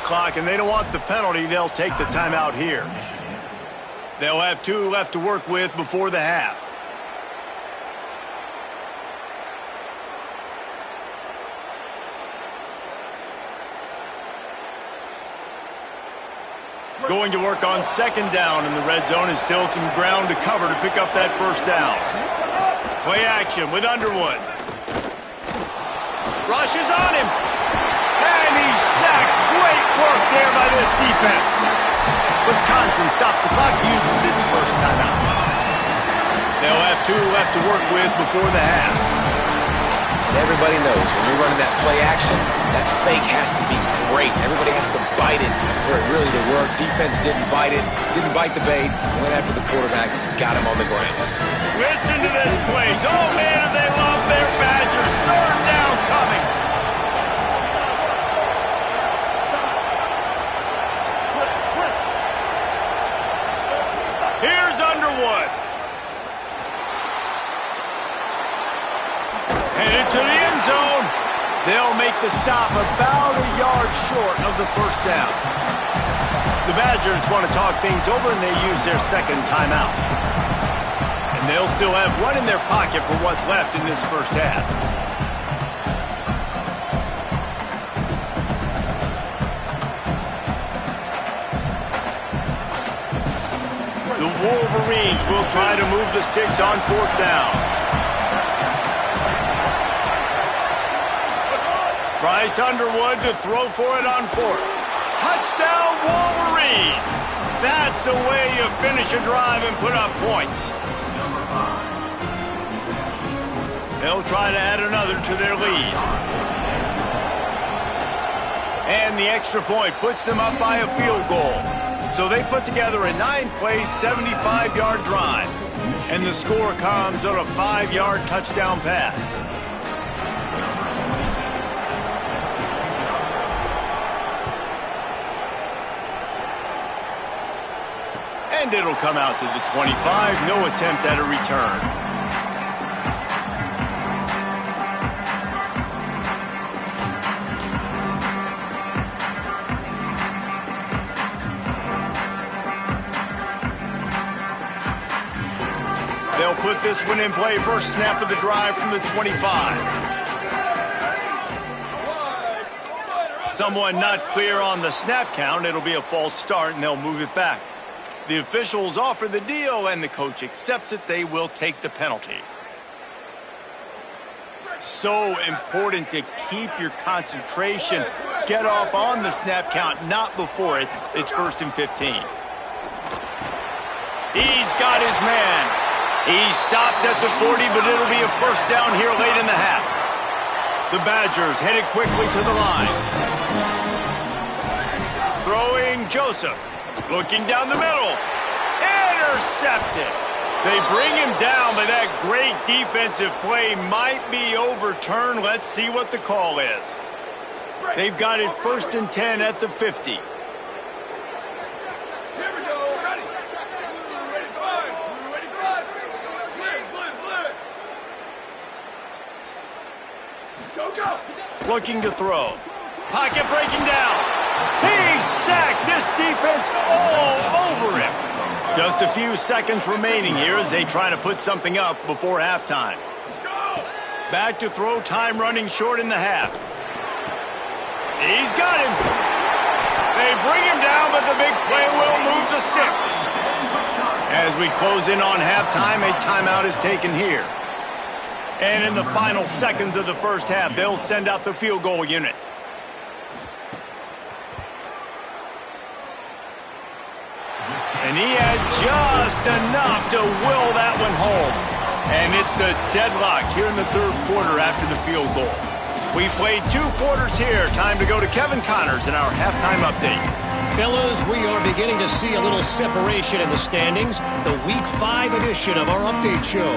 clock, and they don't want the penalty. They'll take the timeout here. They'll have 2 left to work with before the half. Going to work on second down in the red zone, and still some ground to cover to pick up that first down. Play action with Underwood. Rushes on him. And he's sacked. Great work there by this defense. Wisconsin stops the clock, uses its first timeout. They'll have 2 left to work with before the half. And everybody knows when you're running that play action, that fake has to be great. Everybody has to bite it for it really to work. Defense didn't bite it, didn't bite the bait, went after the quarterback, got him on the ground. Listen to this plays. Oh, man, do they love their Badgers. Third down coming. Here's Underwood. Headed to the end zone. They'll make the stop about a yard short of the first down. The Badgers want to talk things over, and they use their second timeout. And they'll still have 1 in their pocket for what's left in this first half. The Wolverines will try to move the sticks on fourth down. Bryce Underwood to throw for it on 4th. Touchdown, Wolverines! That's the way you finish a drive and put up points. They'll try to add another to their lead. And the extra point puts them up by a field goal. So they put together a 9-play, 75-yard drive. And the score comes on a 5-yard touchdown pass. And it'll come out to the 25. No attempt at a return. They'll put this one in play. First snap of the drive from the 25. Someone not clear on the snap count. It'll be a false start, and they'll move it back. The officials offer the deal, and the coach accepts it. They will take the penalty. So important to keep your concentration. Get off on the snap count, not before it. It's 1st and 15. He's got his man. He stopped at the 40, but it'll be a first down here late in the half. The Badgers headed quickly to the line. Throwing Joseph. Looking down the middle. Intercepted. They bring him down, but that great defensive play might be overturned. Let's see what the call is. They've got it 1st and 10 at the 50. Here we go. Ready. Ready, five. Ready, five. Go, go. Looking to throw. Pocket breaking down. He's sacked. This defense all over him. Just a few seconds remaining here as they try to put something up before halftime. Back to throw, time running short in the half. He's got him. They bring him down, but the big play will move the sticks. As we close in on halftime, a timeout is taken here. And in the final seconds of the first half, they'll send out the field goal unit. And he had just enough to will that one home. And it's a deadlock here in the third quarter after the field goal. We played 2 quarters here. Time to go to Kevin Connors in our halftime update. Fellas, we are beginning to see a little separation in the standings. The Week 5 edition of our update show.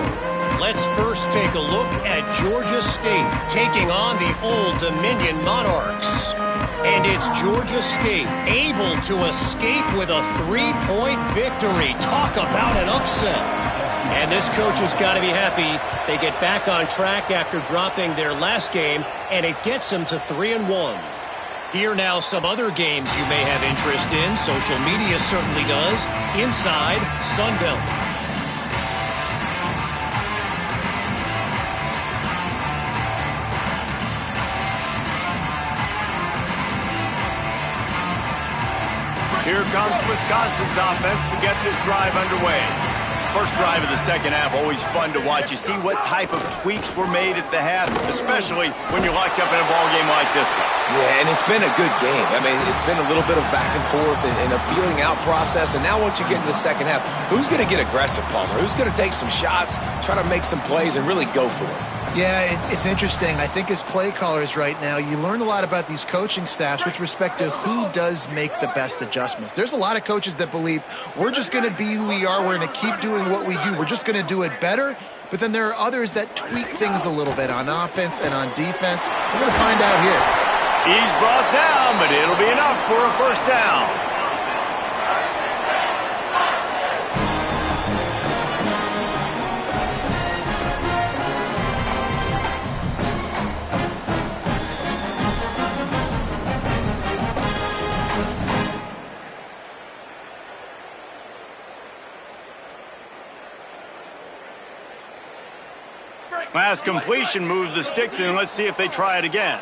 Let's first take a look at Georgia State taking on the Old Dominion Monarchs. And it's Georgia State able to escape with a 3-point victory. Talk about an upset. And this coach has got to be happy. They get back on track after dropping their last game, and it gets them to 3-1. Here now some other games you may have interest in. Social media certainly does. Inside Sunbelt. Here comes Wisconsin's offense to get this drive underway. First drive of the second half, always fun to watch. You see what type of tweaks were made at the half, especially when you're locked up in a ball game like this one. Yeah, and it's been a good game. I mean, it's been a little bit of back and forth and a feeling out process. And now once you get in the second half, who's going to get aggressive, Palmer? Who's going to take some shots, try to make some plays, and really go for it? Yeah, it's interesting. I think as play callers right now, you learn a lot about these coaching staffs with respect to who does make the best adjustments. There's a lot of coaches that believe we're just going to be who we are. We're going to keep doing what we do. We're just going to do it better. But then there are others that tweak things a little bit on offense and on defense. We're going to find out here. He's brought down, but it'll be enough for a first down. Last completion moved the sticks in. Let's see if they try it again.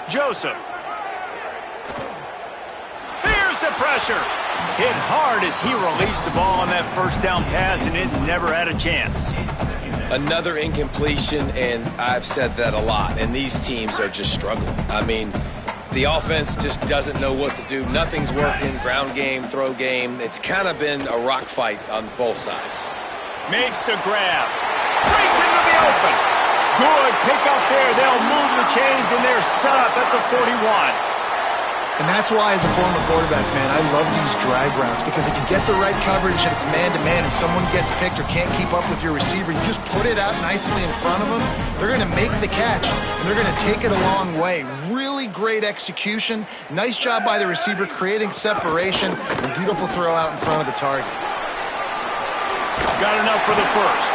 Joseph. Here's the pressure. Hit hard as he released the ball on that first down pass, and it never had a chance. Another incompletion, and I've said that a lot, and these teams are just struggling. I mean, the offense just doesn't know what to do. Nothing's working. Ground game, throw game. It's kind of been a rock fight on both sides. Makes the grab. Breaks into the open. Good pick up there. They'll move the chains, and they're set up at the 41. And that's why, as a former quarterback, man, I love these drag routes, because if you get the right coverage and it's man-to-man and someone gets picked or can't keep up with your receiver, you just put it out nicely in front of them. They're going to make the catch, and they're going to take it a long way. Really great execution. Nice job by the receiver creating separation, and beautiful throw out in front of the target. Got enough for the first.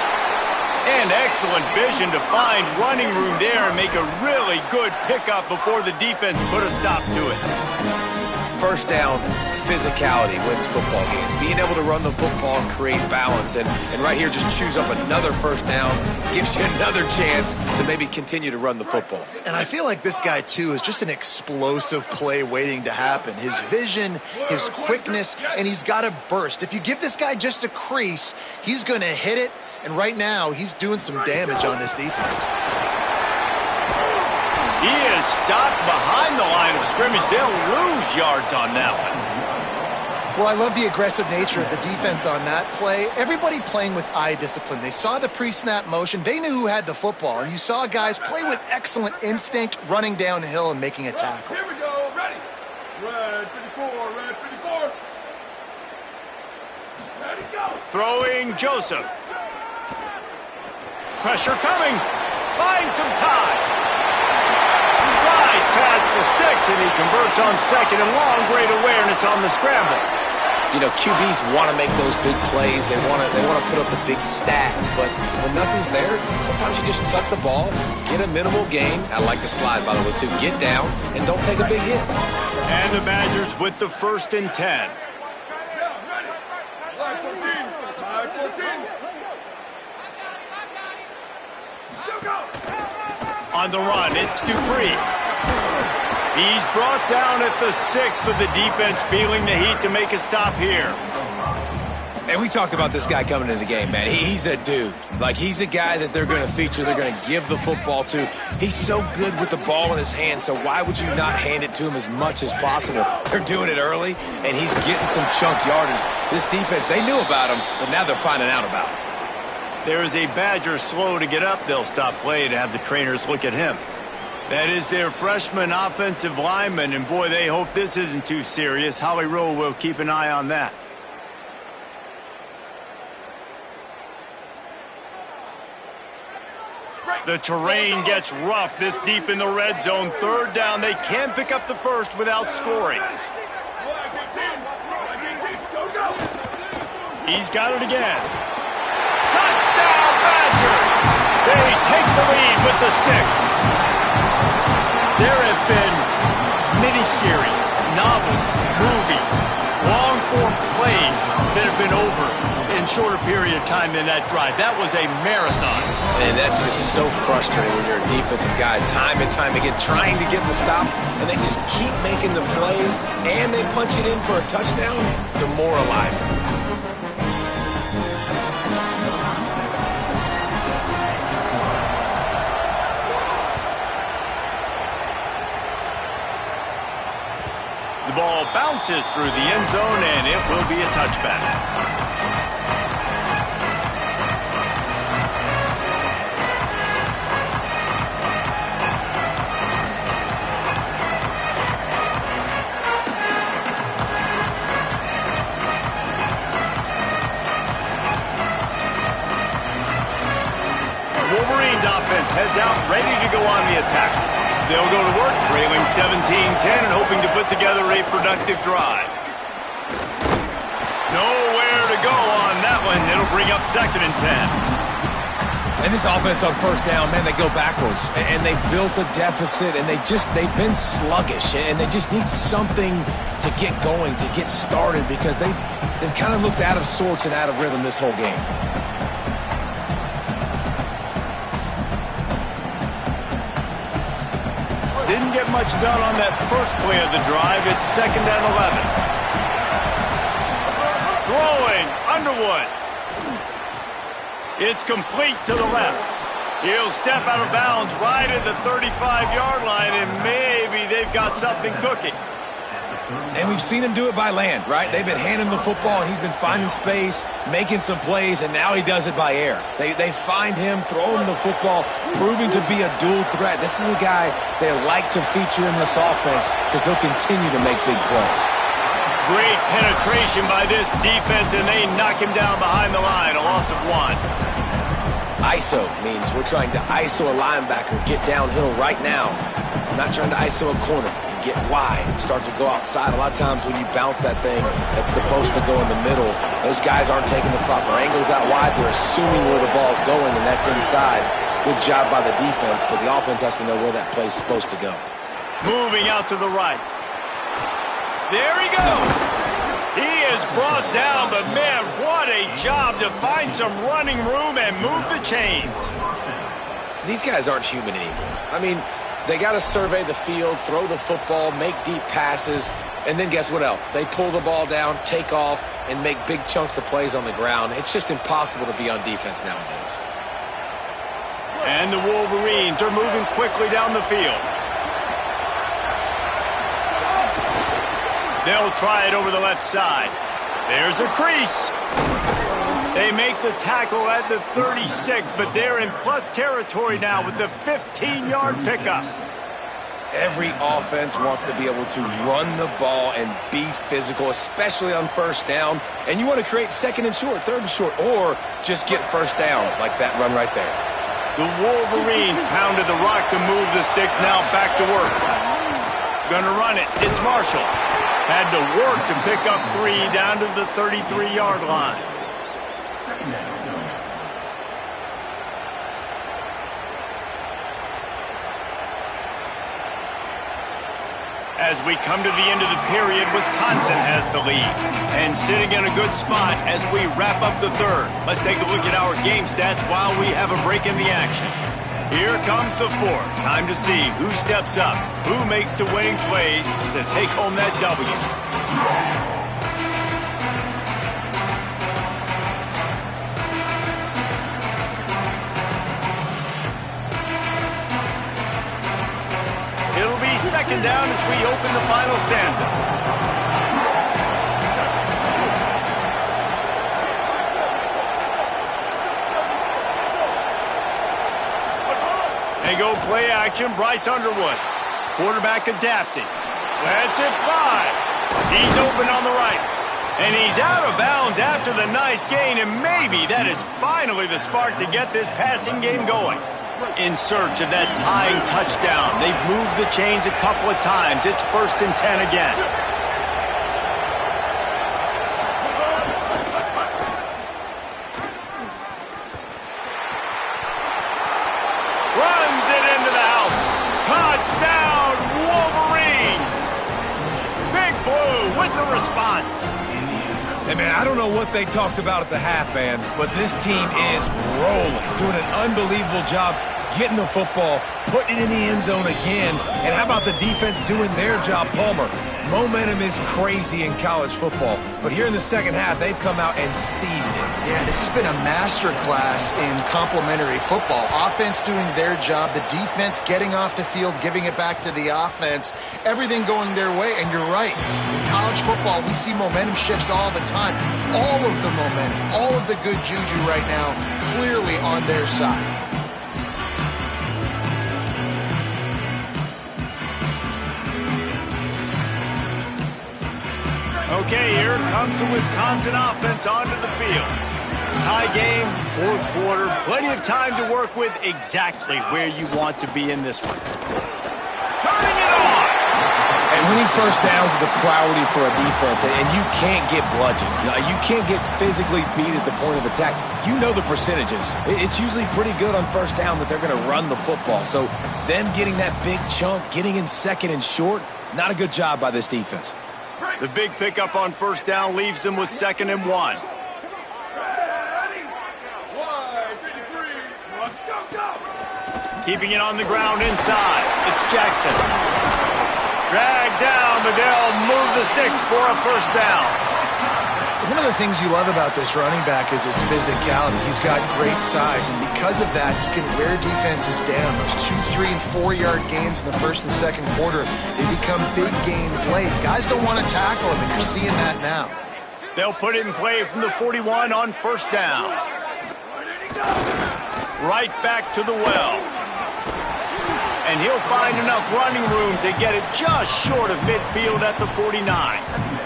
And excellent vision to find running room there and make a really good pickup before the defense put a stop to it. First down, physicality wins football games. Being able to run the football and create balance. And right here, just choose up another first down. Gives you another chance to maybe continue to run the football. And I feel like this guy, too, is just an explosive play waiting to happen. His vision, his quickness, and he's got a burst. If you give this guy just a crease, he's going to hit it. And right now, he's doing some damage on this defense. He is stopped behind the line of scrimmage. They'll lose yards on that one. Well, I love the aggressive nature of the defense on that play. Everybody playing with eye discipline. They saw the pre-snap motion. They knew who had the football. And you saw guys play with excellent instinct, running downhill and making a tackle. Here we go. Ready. Red 54. Red 54. Ready, go. Throwing Joseph. Pressure coming. Finds some time. Flies past the sticks, and he converts on second and long. Great awareness on the scramble. You know, QBs want to make those big plays. They want to put up the big stats. But when nothing's there, sometimes you just tuck the ball, get a minimal gain. I like the slide, by the way, too. Get down and don't take a big hit. And the Badgers with the 1st and 10. On the run, it's Dupree. He's brought down at the 6, but the defense feeling the heat to make a stop here. And we talked about this guy coming into the game, man. He's a dude. Like, he's a guy that they're going to feature, they're going to give the football to. He's so good with the ball in his hand, so why would you not hand it to him as much as possible? They're doing it early, and he's getting some chunk yardage. This defense, they knew about him, but now they're finding out about him. There is a Badger slow to get up. They'll stop play to have the trainers look at him. That is their freshman offensive lineman, and boy, they hope this isn't too serious. Holly Rowe will keep an eye on that. The terrain gets rough this deep in the red zone. 3rd down, they can pick up the first without scoring. He's got it again. Touchdown, Badger! They take the lead with the 6. There have been miniseries, novels, movies, long-form plays that have been over in shorter period of time than that drive. That was a marathon. And that's just so frustrating when you're a defensive guy, time and time again, trying to get the stops, and they just keep making the plays, and they punch it in for a touchdown. Demoralizing. The ball bounces through the end zone, and it will be a touchback. Wolverines offense heads out, ready to go on the attack. They'll go to work, trailing 17-10 and hoping to put together a productive drive. Nowhere to go on that one. It'll bring up 2nd and 10. And this offense on first down, man, they go backwards. And they built a deficit, and they've been sluggish. And they just need something to get going, to get started, because they've kind of looked out of sorts and out of rhythm this whole game. Didn't get much done on that first play of the drive. It's 2nd and 11. Throwing, Underwood. It's complete to the left. He'll step out of bounds right at the 35-yard line, and maybe they've got something cooking. And we've seen him do it by land, right? They've been handing him the football, and he's been finding space, making some plays, and now he does it by air. They find him, throw him the football, proving to be a dual threat. This is a guy they like to feature in this offense because he'll continue to make big plays. Great penetration by this defense, and they knock him down behind the line, a loss of 1. ISO means we're trying to ISO a linebacker, get downhill right now. We're not trying to ISO a corner. Get wide and start to go outside. A lot of times when you bounce that thing that's supposed to go in the middle, those guys aren't taking the proper angles out wide. They're assuming where the ball's going, and that's inside. Good job by the defense, but the offense has to know where that play's supposed to go. Moving out to the right. There he goes. He is brought down, but man, what a job to find some running room and move the chains. These guys aren't human anymore. I mean, they got to survey the field, throw the football, make deep passes, and then guess what else? They pull the ball down, take off, and make big chunks of plays on the ground. It's just impossible to be on defense nowadays. And the Wolverines are moving quickly down the field. They'll try it over the left side. There's a crease. They make the tackle at the 36, but they're in plus territory now with the 15-yard pickup. Every offense wants to be able to run the ball and be physical, especially on first down. And you want to create 2nd and short, 3rd and short, or just get first downs like that run right there. The Wolverines pounded the rock to move the sticks, now back to work. Gonna run it. It's Marshall. Had to work to pick up 3 down to the 33-yard line. As we come to the end of the period, Wisconsin has the lead and sitting in a good spot as we wrap up the 3rd. Let's take a look at our game stats while we have a break in the action. Here comes the 4th. Time to see who steps up, who makes the winning plays to take home that W. It'll be 2nd down as we open the final stanza. They go play action. Bryce Underwood. Quarterback adapting. Lets it fly. He's open on the right. And he's out of bounds after the nice gain. And maybe that is finally the spark to get this passing game going. In search of that tying touchdown. They've moved the chains a couple of times. It's 1st and 10 again. Hey, man, I don't know what they talked about at the half, man, but this team is rolling, doing an unbelievable job getting the football, putting it in the end zone again. And how about the defense doing their job, Palmer? Momentum is crazy in college football, but here in the second half, they've come out and seized it. Yeah, this has been a master class in complementary football. Offense doing their job, the defense getting off the field, giving it back to the offense, everything going their way. And you're right, in college football, we see momentum shifts all the time. All of the momentum, all of the good juju right now, clearly on their side. Okay, here comes the Wisconsin offense onto the field. Tie game, fourth quarter, plenty of time to work with, exactly where you want to be in this one. Turning it on! And winning first downs is a priority for a defense, and you can't get bludgeoned. You can't get physically beat at the point of attack. You know the percentages. It's usually pretty good on first down that they're going to run the football. So them getting that big chunk, getting in second and short, not a good job by this defense. The big pickup on first down leaves them with 2nd and 1. Keeping it on the ground inside. It's Jackson. Dragged down, but they'll move the sticks for a first down. One of the things you love about this running back is his physicality. He's got great size, and because of that, he can wear defenses down. Those 2, 3, and 4-yard gains in the first and second quarter, they become big gains late. Guys don't want to tackle him, and you're seeing that now. They'll put it in play from the 41 on first down. Right back to the well. And he'll find enough running room to get it just short of midfield at the 49.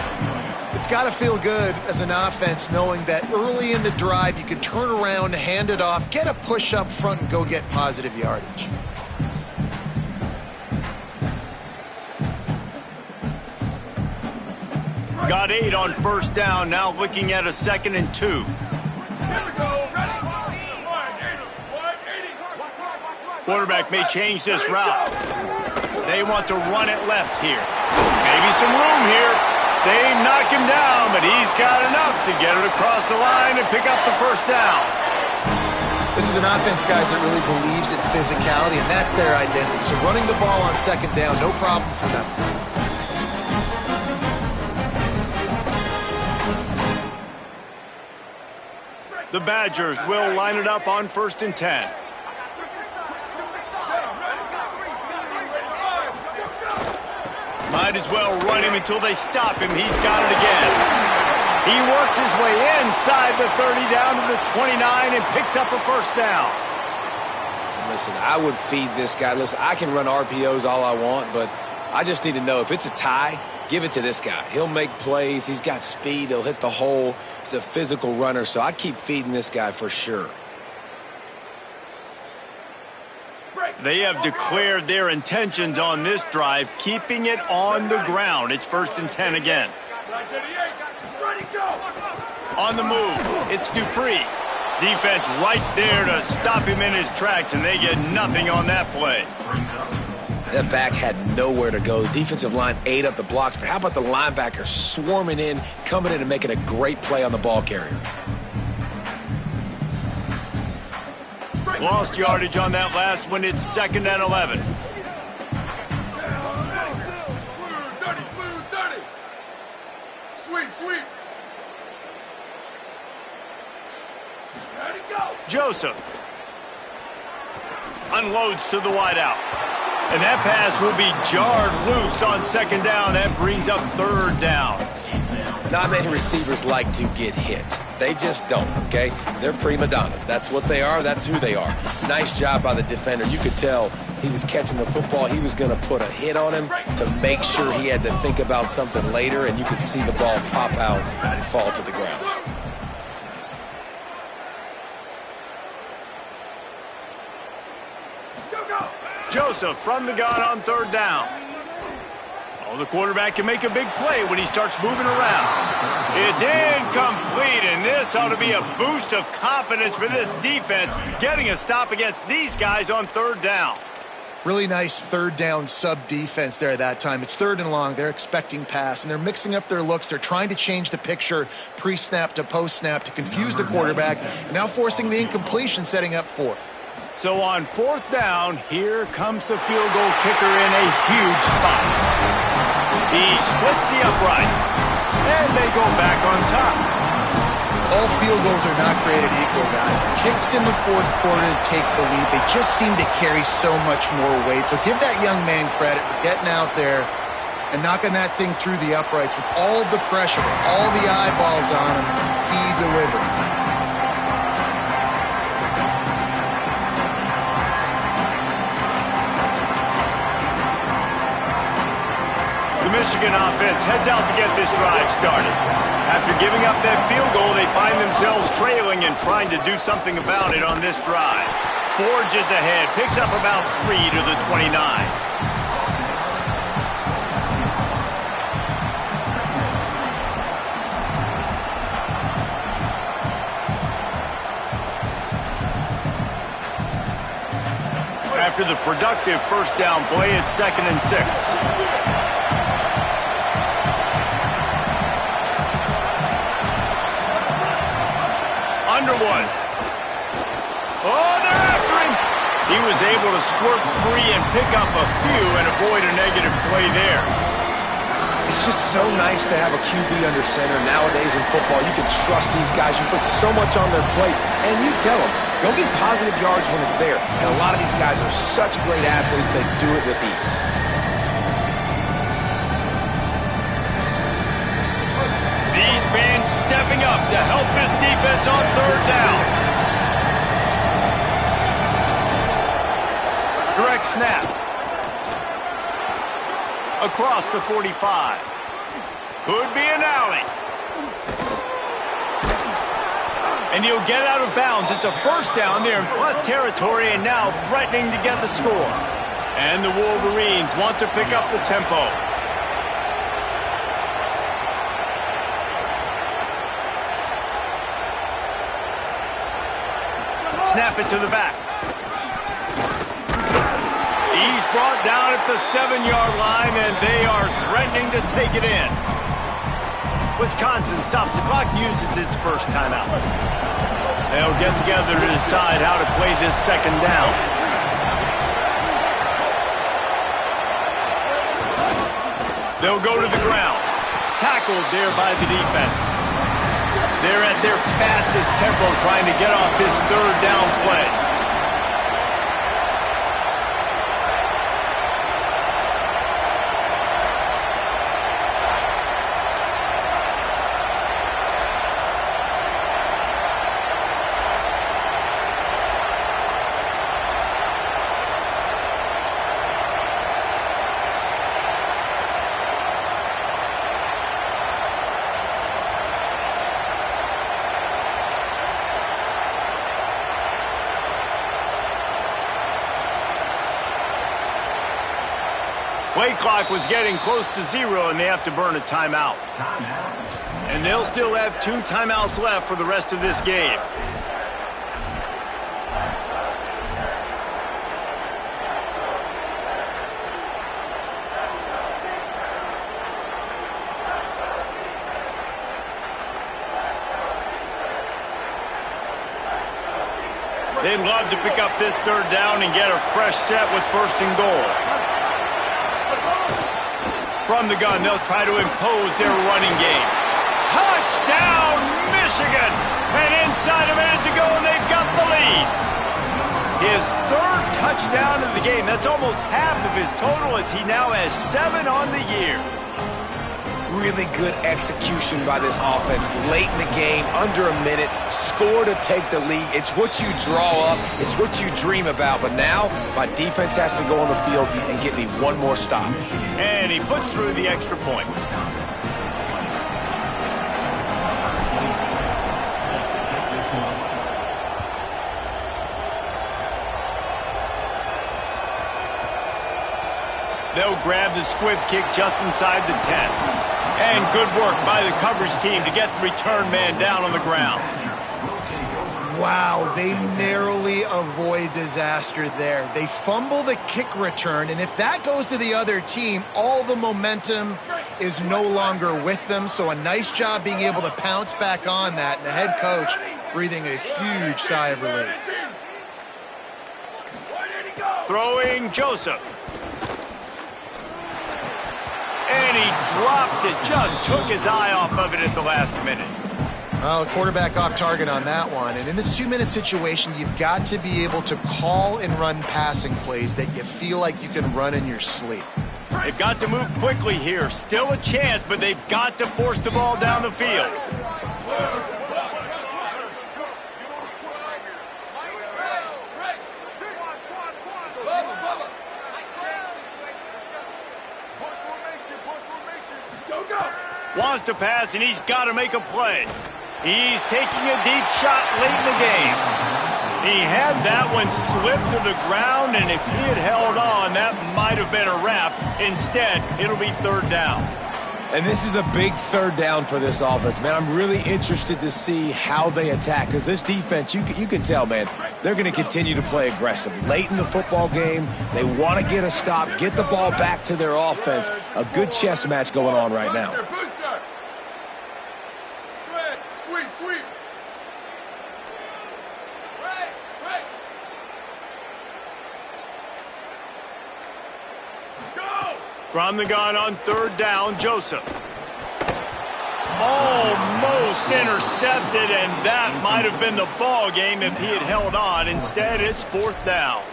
It's got to feel good as an offense knowing that early in the drive you can turn around, hand it off, get a push up front, and go get positive yardage. Got 8 on first down, now looking at a 2nd and 2. Here we go. Ready? Quarterback may change this route. They want to run it left here. Maybe some room here. They knock him down, but he's got enough to get it across the line and pick up the first down. This is an offense, guys, that really believes in physicality, and that's their identity. So running the ball on 2nd down, no problem for them. The Badgers will line it up on 1st and 10. Might as well run him until they stop him. He's got it again. He works his way inside the 30 down to the 29 and picks up a first down. Listen, I would feed this guy. Listen, I can run RPOs all I want, but I just need to know if it's a tie, give it to this guy. He'll make plays. He's got speed. He'll hit the hole. He's a physical runner, so I'd keep feeding this guy for sure. They have declared their intentions on this drive, keeping it on the ground. It's 1st and 10 again. On the move, it's Dupree. Defense right there to stop him in his tracks, and they get nothing on that play. That back had nowhere to go. The defensive line ate up the blocks, but how about the linebacker swarming in, coming in and making a great play on the ball carrier? Lost yardage on that last one. It's 2nd and 11. Sweep. Ready, go. Joseph unloads to the wideout. And that pass will be jarred loose on 2nd down. That brings up 3rd down. Not many receivers like to get hit. They just don't, okay? They're prima donnas. That's what they are. That's who they are. Nice job by the defender. You could tell he was catching the football. He was going to put a hit on him to make sure he had to think about something later, and you could see the ball pop out and fall to the ground. Joseph from the gun on 3rd down. Oh, the quarterback can make a big play when he starts moving around. It's incomplete, and this ought to be a boost of confidence for this defense, getting a stop against these guys on 3rd down. Really nice third down sub defense there that time. It's 3rd and long. They're expecting pass, and they're mixing up their looks. They're trying to change the picture pre-snap to post-snap to confuse the quarterback, and now forcing the incompletion, setting up 4th. So on 4th down, here comes the field goal kicker in a huge spot. He splits the uprights, and they go back on top. All field goals are not created equal, guys. Kicks in the 4th quarter to take the lead. They just seem to carry so much more weight. So give that young man credit for getting out there and knocking that thing through the uprights with all of the pressure, with all the eyeballs on him. He delivered. The Michigan offense heads out to get this drive started. After giving up that field goal, they find themselves trailing and trying to do something about it on this drive. Forges ahead, picks up about 3 to the 29. After the productive first down play, it's 2nd and 6. Underwood. Oh, they're after him. He was able to squirt free and pick up a few and avoid a negative play there. It's just so nice to have a QB under center. Nowadays in football, you can trust these guys who put so much on their plate. And you tell them, go get positive yards when it's there. And a lot of these guys are such great athletes, they do it with ease. These fans stepping up to help this defense on 3rd down. Direct snap. Across the 45. Could be an alley. And he'll get out of bounds. It's a 1st down there in plus territory and now threatening to get the score. And the Wolverines want to pick up the tempo. Snap it to the back. He's brought down at the 7-yard line, and they are threatening to take it in. Wisconsin stops the clock, uses its first timeout. They'll get together to decide how to play this 2nd down. They'll go to the ground. Tackled there by the defense. They're at their fastest tempo trying to get off this 3rd down play. Play clock was getting close to 0, and they have to burn a timeout. And they'll still have 2 timeouts left for the rest of this game. They'd love to pick up this 3rd down and get a fresh set with 1st and goal. From the gun, they'll try to impose their running game. Touchdown, Michigan! And inside a minute to go, and they've got the lead. His 3rd touchdown of the game. That's almost half of his total, as he now has 7 on the year. Really good execution by this offense late in the game, under a minute, score to take the lead. It's what you draw up, it's what you dream about. But now, my defense has to go on the field and get me one more stop. And he puts through the extra point. They'll grab the squib kick just inside the 10. And good work by the coverage team to get the return man down on the ground. Wow, they narrowly avoid disaster there. They fumble the kick return, and if that goes to the other team, all the momentum is no longer with them. So a nice job being able to pounce back on that, and the head coach breathing a huge sigh of relief. Throwing Joseph. And he drops it. Just took his eye off of it at the last minute. Well, the quarterback off target on that one. And in this 2-minute situation, you've got to be able to call and run passing plays that you feel like you can run in your sleep. They've got to move quickly here. Still a chance, but they've got to force the ball down the field. Wants to pass, and he's got to make a play. He's taking a deep shot late in the game. He had that one slip to the ground, and if he had held on, that might have been a wrap. Instead, it'll be third down. And this is a big third down for this offense, man. I'm really interested to see how they attack, because this defense, you can tell, man, they're going to continue to play aggressive. Late in the football game, they want to get a stop, get the ball back to their offense. A good chess match going on right now. From the gun on third down, Joseph. Almost intercepted, and that might have been the ball game if he had held on. Instead, it's fourth down.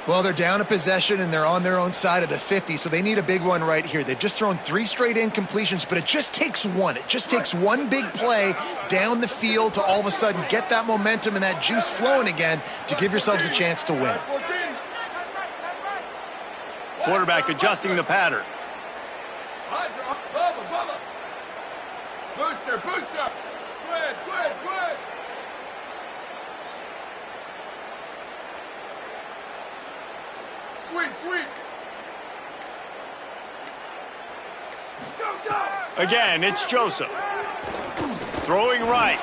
Well, they're down a possession, and they're on their own side of the 50, so they need a big one right here. They've just thrown 3 straight incompletions, but it just takes one. It just takes one big play down the field to all of a sudden get that momentum and that juice flowing again to give yourselves a chance to win. Quarterback adjusting the pattern. Booster, booster. Squid, squid, squid. Sweep, sweep. Go, go. Again, it's Joseph. Throwing right.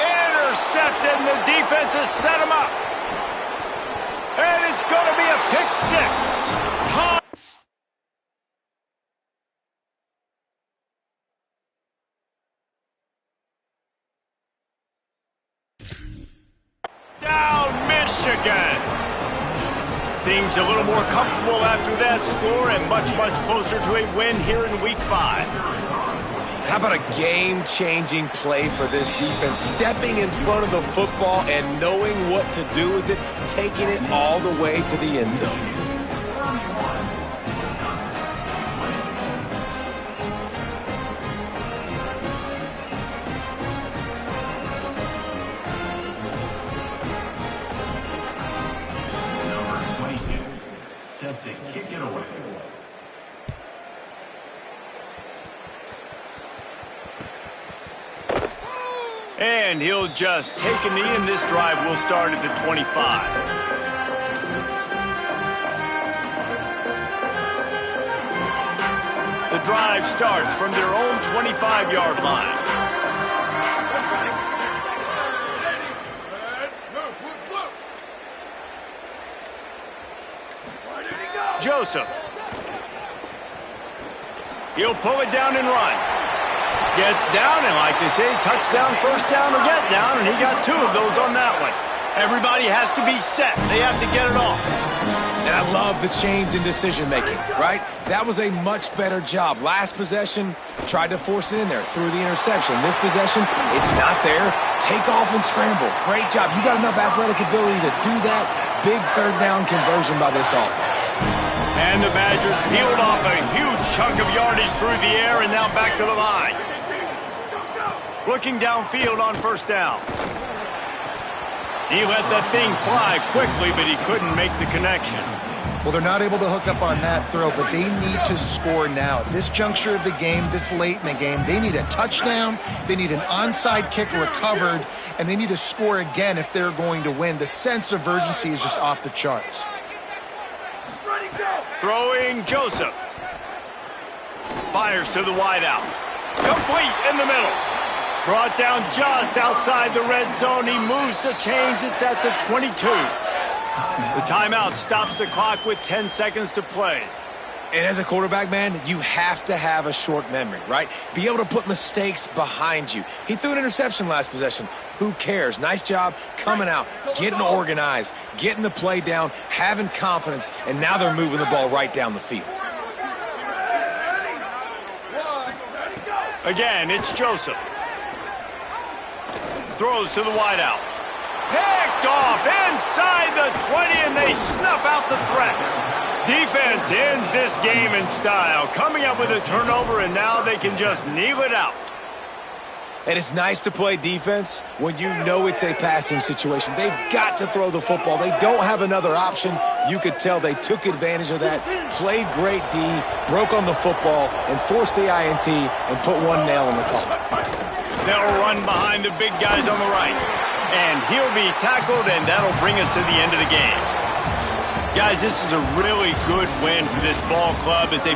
Intercepted, and the defense has set him up. And it's going to be a pick 6. Down Michigan. Things a little more comfortable after that score and much, much closer to a win here in Week 5. How about a game-changing play for this defense? Stepping in front of the football and knowing what to do with it, taking it all the way to the end zone. Set to kick it away. And he'll just take a knee, and this drive will start at the 25. The drive starts from their own 25-yard line. Joseph. He'll pull it down and run. Gets down, and like they say, touchdown, first down, or get down, and he got 2 of those on that one. Everybody has to be set. They have to get it off. And I love the change in decision-making, right? That was a much better job. Last possession, tried to force it in there, threw the interception. This possession, it's not there. Take off and scramble. Great job. You got enough athletic ability to do that. Big third down conversion by this offense. And the Badgers peeled off a huge chunk of yardage through the air and now back to the line. Looking downfield on first down. He let that thing fly quickly, but he couldn't make the connection. Well, they're not able to hook up on that throw, but they need to score now. At this juncture of the game, this late in the game, they need a touchdown, they need an onside kick recovered, and they need to score again if they're going to win. The sense of urgency is just off the charts. Throwing Joseph. Fires to the wideout. Complete in the middle. Brought down just outside the red zone. He moves the chains. It's at the 22. The timeout stops the clock with 10 seconds to play. And as a quarterback, man, you have to have a short memory, right? Be able to put mistakes behind you. He threw an interception last possession. Who cares? Nice job coming out, getting organized, getting the play down, having confidence, and now they're moving the ball right down the field. Again, it's Joseph. Throws to the wideout. Picked off inside the 20, and they snuff out the threat. Defense ends this game in style, coming up with a turnover, and now they can just kneel it out. And it's nice to play defense when you know it's a passing situation. They've got to throw the football. They don't have another option. You could tell they took advantage of that, played great D, broke on the football, and forced the INT and put one nail in the coffin. They'll run behind the big guys on the right. And he'll be tackled, and that'll bring us to the end of the game. Guys, this is a really good win for this ball club as they